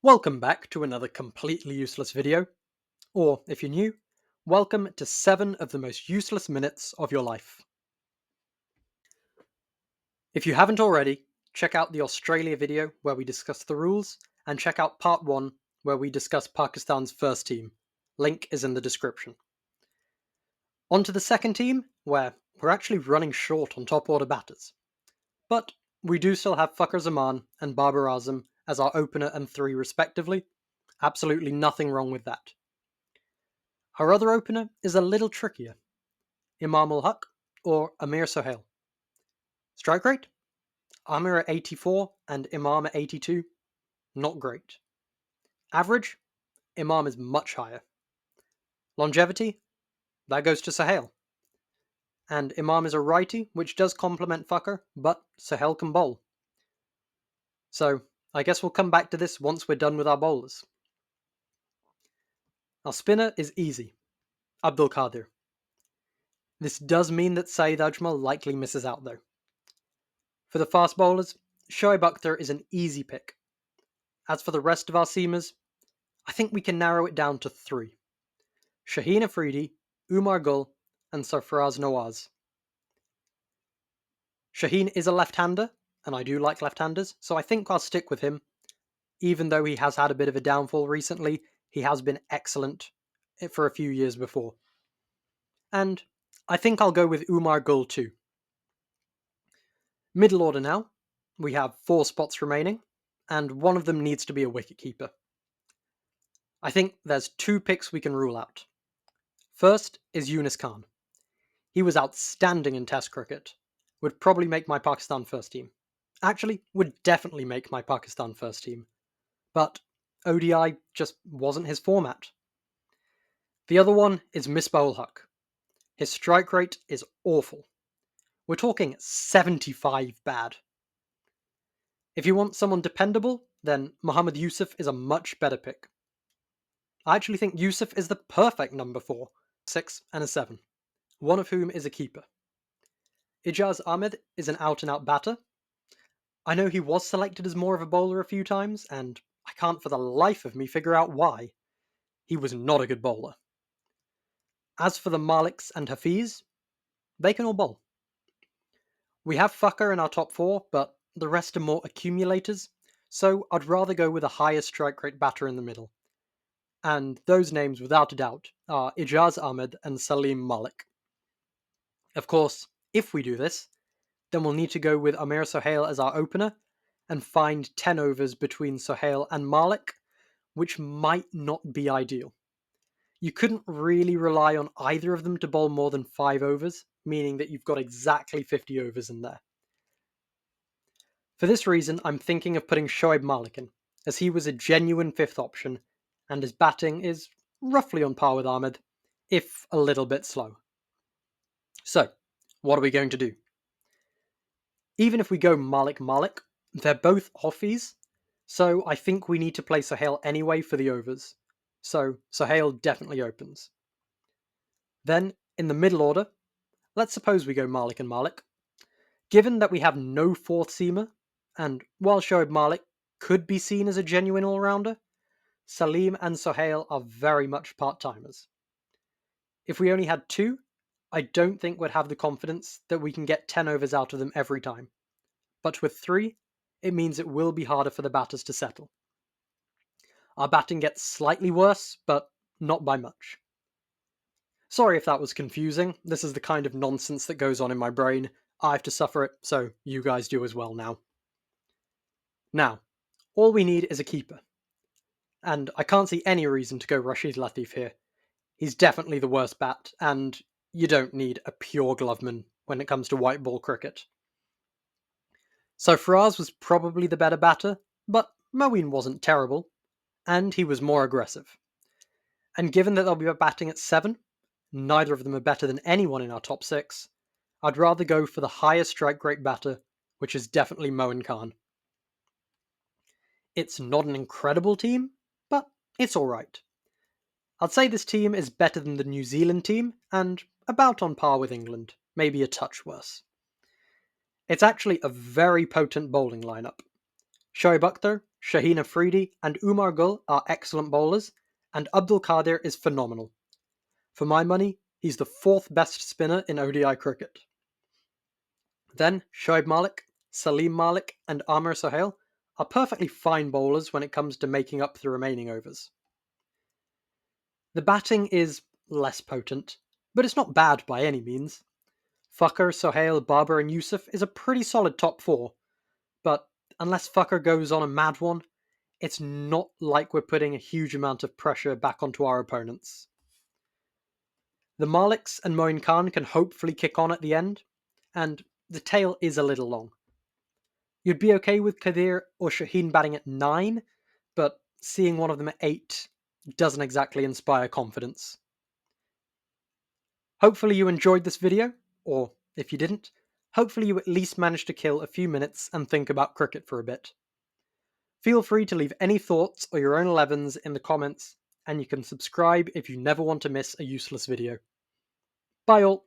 Welcome back to another completely useless video, or if you're new, welcome to 7 of the most useless minutes of your life. If you haven't already, check out the Australia video where we discuss the rules, and check out part 1 where we discuss Pakistan's first team. Link is in the description. On to the second team, where we're actually running short on top order batters. But we do still have Fakhar Zaman and Babar Azam as our opener and 3 respectively. Absolutely nothing wrong with that. Our other opener is a little trickier. Imam ul Haq or Amir Sohail. Strike rate? Amir at 84 and Imam at 82. Not great. Average? Imam is much higher. Longevity? That goes to Sohail. And Imam is a righty, which does complement Fakhar, but Sohail can bowl. So, I guess we'll come back to this once we're done with our bowlers. Our spinner is easy. Abdul Qadir. This does mean that Saeed Ajmal likely misses out though. For the fast bowlers, Shoaib Akhtar is an easy pick. As for the rest of our seamers, I think we can narrow it down to 3. Shaheen Afridi, Umar Gul, and Sarfaraz Nawaz. Shaheen is a left-hander, and I do like left-handers, so I think I'll stick with him. Even though he has had a bit of a downfall recently, he has been excellent for a few years before. And I think I'll go with Umar Gul too. Middle order now. We have 4 spots remaining, and one of them needs to be a wicketkeeper. I think there's 2 picks we can rule out. First is Yunus Khan. He was outstanding in Test cricket. Would probably make my Pakistan first team. Actually, would definitely make my Pakistan first team. But ODI just wasn't his format. The other one is Misbah ul Haq. His strike rate is awful. We're talking 75 bad. If you want someone dependable, then Mohammad Yusuf is a much better pick. I actually think Yusuf is the perfect number 4, 6 and a 7, one of whom is a keeper. Ijaz Ahmed is an out-and-out batter. I know he was selected as more of a bowler a few times, and I can't for the life of me figure out why. He was not a good bowler. As for the Maliks and Hafiz, they can all bowl. We have Fakhar in our top 4, but the rest are more accumulators, so I'd rather go with a higher strike rate batter in the middle. And those names, without a doubt, are Ijaz Ahmed and Salim Malik. Of course, if we do this, then we'll need to go with Amir Sohail as our opener and find 10 overs between Sohail and Malik, which might not be ideal. You couldn't really rely on either of them to bowl more than 5 overs, meaning that you've got exactly 50 overs in there. For this reason, I'm thinking of putting Shoaib Malik in, as he was a genuine 5th option, and his batting is roughly on par with Ahmed, if a little bit slow. So, what are we going to do? Even if we go Malik, they're both offies, so I think we need to play Sohail anyway for the overs. So Sohail definitely opens. Then, in the middle order, let's suppose we go Malik and Malik. Given that we have no 4th seamer, and while Shoaib Malik could be seen as a genuine all-rounder, Salim and Sohail are very much part-timers. If we only had 2, I don't think we'd have the confidence that we can get 10 overs out of them every time. But with 3, it means it will be harder for the batters to settle. Our batting gets slightly worse, but not by much. Sorry if that was confusing. This is the kind of nonsense that goes on in my brain. I have to suffer it, so you guys do as well now. Now, all we need is a keeper. And I can't see any reason to go Rashid Latif here. He's definitely the worst bat, and you don't need a pure gloveman when it comes to white ball cricket. So Faraz was probably the better batter, but Moeen wasn't terrible, and he was more aggressive. And given that they'll be batting at 7, neither of them are better than anyone in our top 6, I'd rather go for the higher strike rate batter, which is definitely Moeen Khan. It's not an incredible team, but it's alright. I'd say this team is better than the New Zealand team, and about on par with England, maybe a touch worse. It's actually a very potent bowling lineup. Shoaib Akhtar, Shaheen Afridi and Umar Gul are excellent bowlers, and Abdul Qadir is phenomenal. For my money, he's the fourth best spinner in ODI cricket. Then Shoaib Malik, Salim Malik, and Amir Sohail are perfectly fine bowlers when it comes to making up the remaining overs. The batting is less potent, but it's not bad by any means. Fakhar, Sohail, Babar, and Yusuf is a pretty solid top four, but unless Fakhar goes on a mad one, it's not like we're putting a huge amount of pressure back onto our opponents. The Maliks and Moin Khan can hopefully kick on at the end, and the tail is a little long. You'd be okay with Kadir or Shaheen batting at 9, but seeing one of them at 8 doesn't exactly inspire confidence. Hopefully you enjoyed this video, or if you didn't, hopefully you at least managed to kill a few minutes and think about cricket for a bit. Feel free to leave any thoughts or your own 11s in the comments, and you can subscribe if you never want to miss a useless video. Bye all!